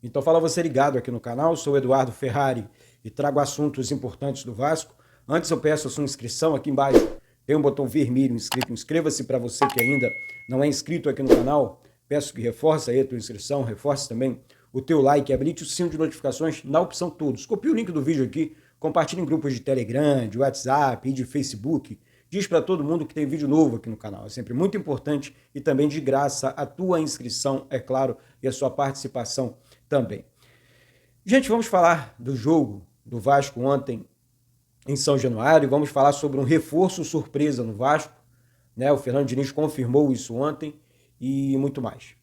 Então fala você ligado aqui no canal, sou o Eduardo Ferrari e trago assuntos importantes do Vasco. Antes eu peço a sua inscrição aqui embaixo, tem um botão vermelho inscrito, inscreva-se para você que ainda não é inscrito aqui no canal. Peço que reforce aí a tua inscrição, reforce também o teu like, habilite o sino de notificações na opção todos. Copie o link do vídeo aqui, compartilhe em grupos de Telegram, de WhatsApp e de Facebook. Diz para todo mundo que tem vídeo novo aqui no canal. É sempre muito importante e também de graça a tua inscrição, é claro, e a sua participação também. Gente, vamos falar do jogo do Vasco ontem em São Januário, vamos falar sobre um reforço surpresa no Vasco, né? O Fernando Diniz confirmou isso ontem e muito mais.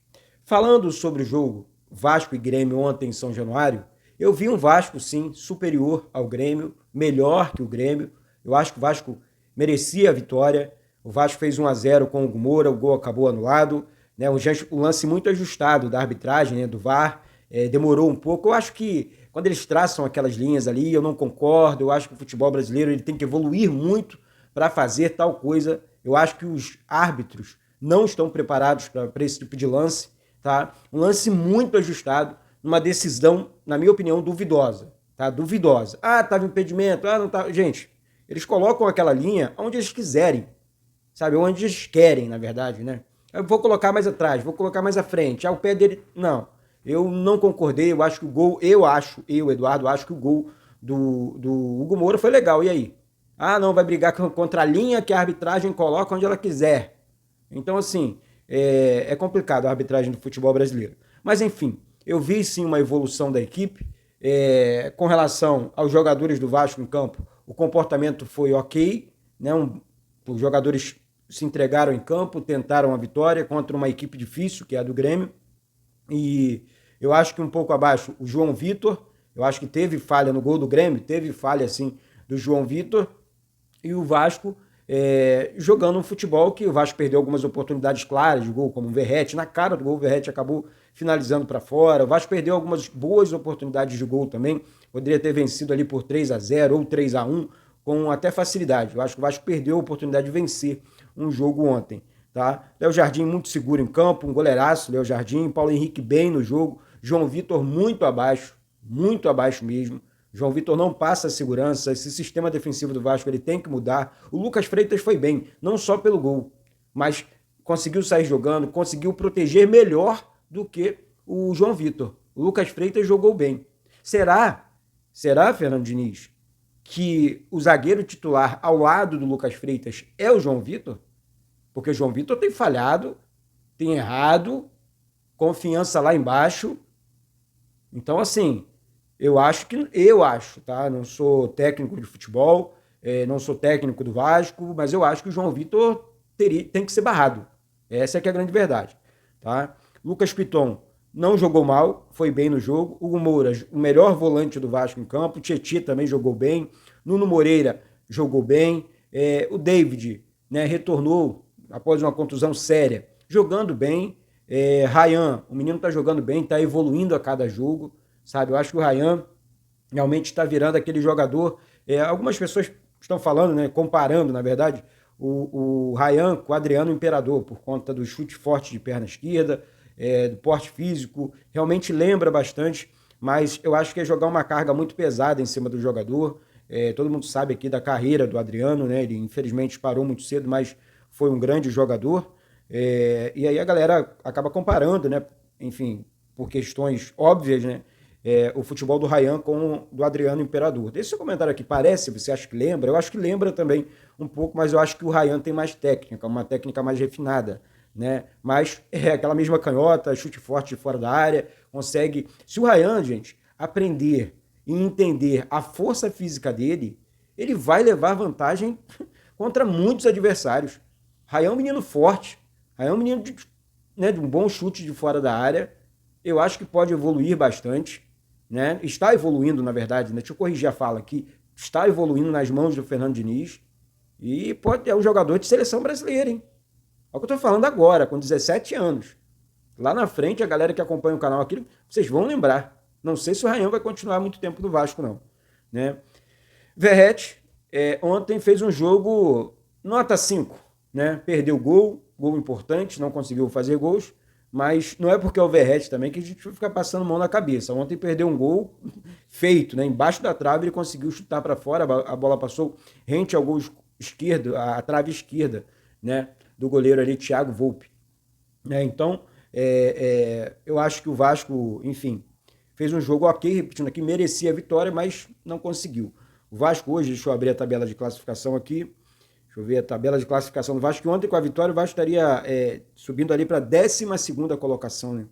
Falando sobre o jogo Vasco e Grêmio ontem em São Januário, eu vi um Vasco, sim, superior ao Grêmio, melhor que o Grêmio. Eu acho que o Vasco merecia a vitória. O Vasco fez 1-0 com o Hugo Moura, o gol acabou anulado, né? Um lance muito ajustado da arbitragem, né? Do VAR, demorou um pouco. Eu acho que quando eles traçam aquelas linhas ali, eu não concordo. Eu acho que o futebol brasileiro ele tem que evoluir muito para fazer tal coisa. Eu acho que os árbitros não estão preparados para esse tipo de lance, tá? Um lance muito ajustado, numa decisão, na minha opinião, duvidosa, tá? Duvidosa. Ah, tava impedimento, ah, não tá. Gente, eles colocam aquela linha onde eles quiserem, sabe? Onde eles querem, na verdade, né? Eu vou colocar mais atrás, vou colocar mais à frente. Ah, o pé dele. Não. Eu não concordei, eu acho que o gol, Eduardo, acho que o gol do Hugo Moura foi legal. E aí? Ah, não, vai brigar contra a linha que a arbitragem coloca onde ela quiser. Então, assim, é complicado a arbitragem do futebol brasileiro. Mas, enfim, eu vi sim uma evolução da equipe. Com relação aos jogadores do Vasco em campo, o comportamento foi ok, né? Os jogadores se entregaram em campo, tentaram a vitória contra uma equipe difícil, que é a do Grêmio. E eu acho que um pouco abaixo o João Vitor, eu acho que teve falha no gol do Grêmio, teve falha assim do João Vitor, e o Vasco jogando um futebol que o Vasco perdeu algumas oportunidades claras de gol, como o Verratti, na cara do gol o Verratti acabou finalizando para fora, o Vasco perdeu algumas boas oportunidades de gol também, poderia ter vencido ali por 3-0 ou 3-1 com até facilidade. Eu acho que o Vasco perdeu a oportunidade de vencer um jogo ontem. Tá? Léo Jardim muito seguro em campo, um goleiraço, Léo Jardim, Paulo Henrique bem no jogo, João Vitor muito abaixo mesmo. João Vitor não passa a segurança, esse sistema defensivo do Vasco ele tem que mudar. O Lucas Freitas foi bem, não só pelo gol, mas conseguiu sair jogando, conseguiu proteger melhor do que o João Vitor. O Lucas Freitas jogou bem. Será, Fernando Diniz, que o zagueiro titular ao lado do Lucas Freitas é o João Vitor? Porque o João Vitor tem falhado, tem errado, confiança lá embaixo. Então, assim, eu acho, tá? Não sou técnico de futebol, não sou técnico do Vasco, mas eu acho que o João Vitor tem que ser barrado. Essa é que é a grande verdade, tá? Lucas Piton não jogou mal, foi bem no jogo. Hugo Moura, o melhor volante do Vasco em campo. Tietchan também jogou bem. Nuno Moreira jogou bem. O David, né, retornou após uma contusão séria, jogando bem. Ryan, o menino tá jogando bem, tá evoluindo a cada jogo, sabe? Eu acho que o Ryan realmente está virando aquele jogador. Algumas pessoas estão falando, né, comparando, na verdade, o Ryan com o Adriano Imperador, por conta do chute forte de perna esquerda, do porte físico, realmente lembra bastante, mas eu acho que é jogar uma carga muito pesada em cima do jogador. Todo mundo sabe aqui da carreira do Adriano, né? Ele infelizmente parou muito cedo, mas foi um grande jogador. E aí a galera acaba comparando, né? Enfim, por questões óbvias, né? O futebol do Ryan com o do Adriano Imperador. Deixa seu comentário aqui, parece, você acha que lembra? Eu acho que lembra também um pouco, mas eu acho que o Ryan tem mais técnica, uma técnica mais refinada, né? Mas é aquela mesma canhota, chute forte de fora da área, consegue... Se o Ryan, gente, aprender e entender a força física dele, ele vai levar vantagem contra muitos adversários. Ryan é um menino forte, Ryan é um menino de um bom chute de fora da área, eu acho que pode evoluir bastante, né? Está evoluindo, na verdade, né? Deixa eu corrigir a fala aqui, está evoluindo nas mãos do Fernando Diniz e é um jogador de seleção brasileira, hein? É o que eu tô falando agora, com 17 anos. Lá na frente, a galera que acompanha o canal aqui, vocês vão lembrar. Não sei se o Ryan vai continuar muito tempo no Vasco, não, né? Verratti, ontem fez um jogo nota 5, né? Perdeu gol importante, não conseguiu fazer gols, mas não é porque é overhead também que a gente vai ficar passando mão na cabeça. Ontem perdeu um gol feito, né? Embaixo da trave ele conseguiu chutar para fora, a bola passou rente ao gol esquerdo, a trave esquerda, né? Do goleiro ali, Thiago Volpe. Então, eu acho que o Vasco, enfim, fez um jogo ok, repetindo aqui, merecia a vitória, mas não conseguiu. O Vasco hoje, deixa eu abrir a tabela de classificação aqui, deixa eu ver a tabela de classificação do Vasco, que ontem com a vitória o Vasco estaria subindo ali para a 12ª colocação, né?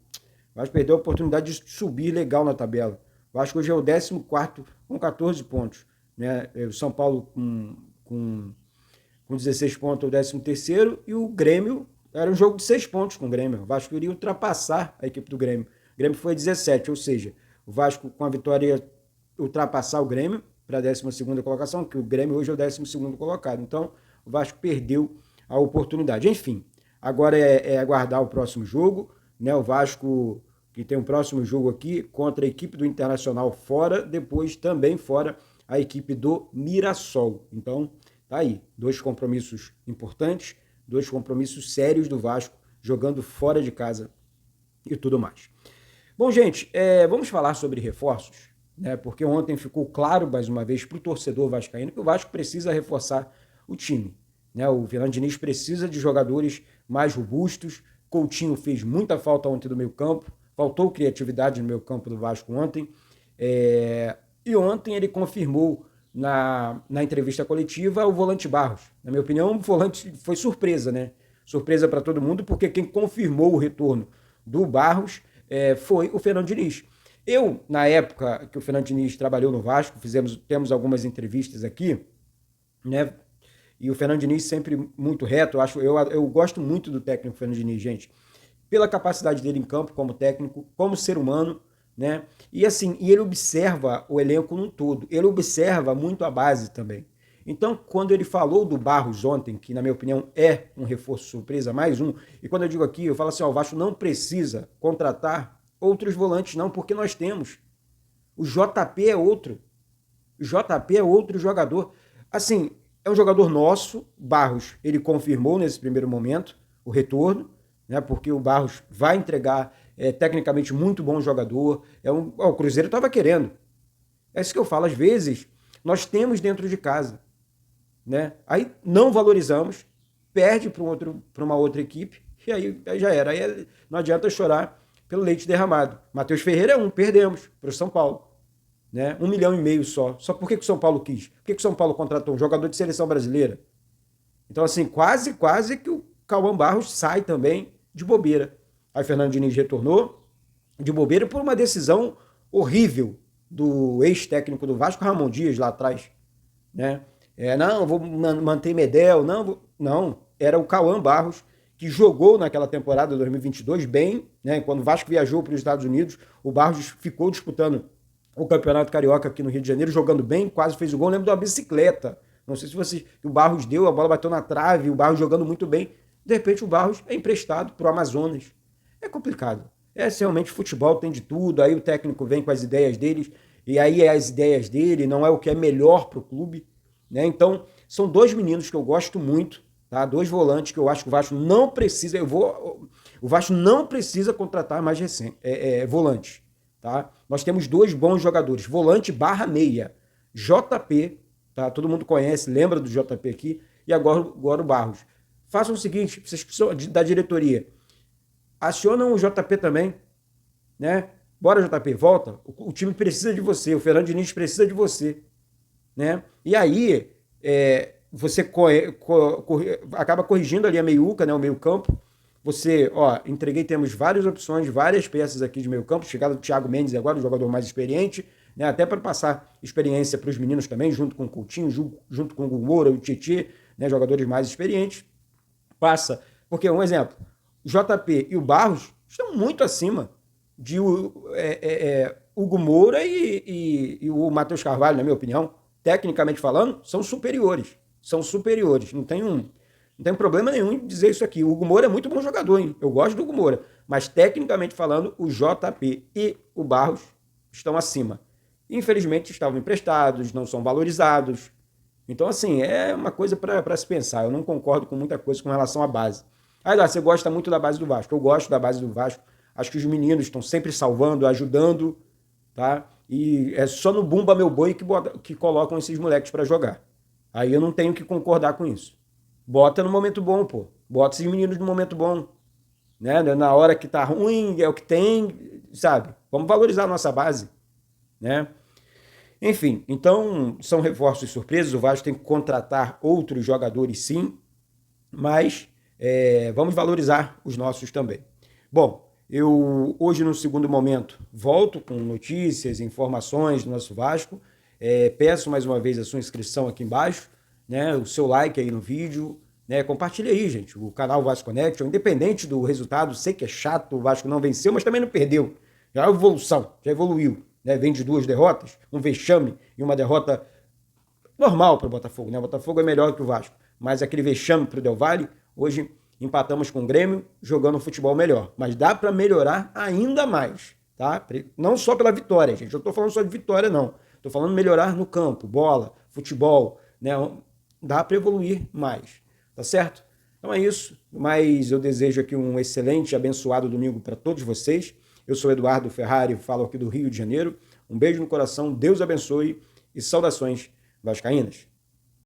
O Vasco perdeu a oportunidade de subir legal na tabela. O Vasco hoje é o 14º com 14 pontos, né? O São Paulo com 16 pontos é o 13º e o Grêmio era um jogo de 6 pontos com o Grêmio. O Vasco iria ultrapassar a equipe do Grêmio. O Grêmio foi 17, ou seja, o Vasco com a vitória ia ultrapassar o Grêmio para a 12ª colocação, que o Grêmio hoje é o 12º colocado. Então, o Vasco perdeu a oportunidade. Enfim, agora é aguardar o próximo jogo, né? O Vasco que tem um próximo jogo aqui contra a equipe do Internacional fora, depois também fora a equipe do Mirassol. Então, tá aí, 2 compromissos importantes, 2 compromissos sérios do Vasco, jogando fora de casa e tudo mais. Bom, gente, vamos falar sobre reforços, né? Porque ontem ficou claro, mais uma vez, para o torcedor vascaíno que o Vasco precisa reforçar o time, né? O Fernando Diniz precisa de jogadores mais robustos. Coutinho fez muita falta ontem do meio campo, faltou criatividade no meio campo do Vasco ontem. E ontem ele confirmou na entrevista coletiva o volante Barros. Na minha opinião, o volante foi surpresa, né? Surpresa para todo mundo, porque quem confirmou o retorno do Barros foi o Fernando Diniz. Eu, na época que o Fernando Diniz trabalhou no Vasco, temos algumas entrevistas aqui, né? E o Fernando Diniz sempre muito reto. Eu gosto muito do técnico Fernando Diniz, gente, pela capacidade dele em campo como técnico, como ser humano, né? E assim, ele observa o elenco num todo, ele observa muito a base também. Então, quando ele falou do Barros ontem, que na minha opinião é um reforço surpresa, mais um, e quando eu digo aqui, eu falo assim, ó, o Vasco não precisa contratar outros volantes não, porque nós temos. O JP é outro. O JP é outro jogador. Assim, é um jogador nosso, Barros, ele confirmou nesse primeiro momento o retorno, né? Porque o Barros vai entregar, tecnicamente muito bom jogador, o Cruzeiro estava querendo. É isso que eu falo, às vezes nós temos dentro de casa, né? Aí não valorizamos, perde para uma outra equipe, e aí já era. Aí não adianta chorar pelo leite derramado. Matheus Ferreira perdemos para o São Paulo, né? 1,5 milhão só. Só por que o São Paulo quis? Por que o São Paulo contratou um jogador de seleção brasileira? Então, assim, quase que o Cauã Barros sai também de bobeira. Aí Fernando Diniz retornou de bobeira por uma decisão horrível do ex-técnico do Vasco, Ramon Dias, lá atrás, né? Não, vou manter Medel, não, era o Cauã Barros, que jogou naquela temporada de 2022 bem, né? Quando o Vasco viajou para os Estados Unidos, o Barros ficou disputando o Campeonato Carioca aqui no Rio de Janeiro, jogando bem, quase fez o gol. Eu lembro de uma bicicleta, não sei se o Barros deu, a bola bateu na trave, o Barros jogando muito bem. De repente o Barros é emprestado para o Amazonas. É complicado. Realmente futebol tem de tudo, aí o técnico vem com as ideias deles, e aí as ideias dele não é o que é melhor para o clube, né? Então, são 2 meninos que eu gosto muito, tá? 2 volantes que eu acho que o Vasco não precisa, o Vasco não precisa contratar mais volantes, tá? Nós temos 2 bons jogadores, volante / meia, JP, tá? Todo mundo conhece, lembra do JP aqui, e agora o Barros. Façam o seguinte, vocês que são da diretoria, acionam o JP também, né? Bora, JP, volta. O time precisa de você, o Fernando Diniz precisa de você, né? E aí você acaba corrigindo ali a meiuca, né? O meio campo. Você, temos várias opções, várias peças aqui de meio campo. Chegada do Thiago Mendes agora, o jogador mais experiente, né? Até para passar experiência para os meninos também, junto com o Coutinho, junto com o Moura, o Tietê, né? Jogadores mais experientes. Passa, porque um exemplo, o JP e o Barros estão muito acima de Hugo Moura e o Matheus Carvalho, na minha opinião. Tecnicamente falando, são superiores. Não tem problema nenhum em dizer isso aqui. O Hugo Moura é muito bom jogador, hein? Eu gosto do Hugo Moura. Mas, tecnicamente falando, o JP e o Barros estão acima. Infelizmente, estavam emprestados, não são valorizados. Então, assim, é uma coisa para se pensar. Eu não concordo com muita coisa com relação à base. Aí lá, você gosta muito da base do Vasco. Eu gosto da base do Vasco. Acho que os meninos estão sempre salvando, ajudando, tá? E é só no Bumba Meu Boi que colocam esses moleques para jogar. Aí eu não tenho que concordar com isso. Bota no momento bom, pô. Bota esses meninos no momento bom. Né? Na hora que tá ruim, é o que tem, sabe? Vamos valorizar a nossa base, né? Enfim, então são reforços surpresas. O Vasco tem que contratar outros jogadores, sim, mas vamos valorizar os nossos também. Bom, eu hoje, no segundo momento, volto com notícias, informações do nosso Vasco. Peço mais uma vez a sua inscrição aqui embaixo, né? O seu like aí no vídeo, né? Compartilha aí, gente, o canal Vasco Connection, independente do resultado. Sei que é chato, o Vasco não venceu, mas também não perdeu. Já é evolução, já evoluiu. Né? Vem de 2 derrotas, um vexame e uma derrota normal para o Botafogo. Né? O Botafogo é melhor que o Vasco, mas aquele vexame para o Del Valle, hoje empatamos com o Grêmio jogando um futebol melhor. Mas dá para melhorar ainda mais, tá? Não só pela vitória, gente. Eu estou falando só de vitória, não. Estou falando melhorar no campo, bola, futebol, né? Dá para evoluir mais, tá certo? Então é isso, mas eu desejo aqui um excelente e abençoado domingo para todos vocês. Eu sou Eduardo Ferrari, falo aqui do Rio de Janeiro. Um beijo no coração, Deus abençoe e saudações vascaínas.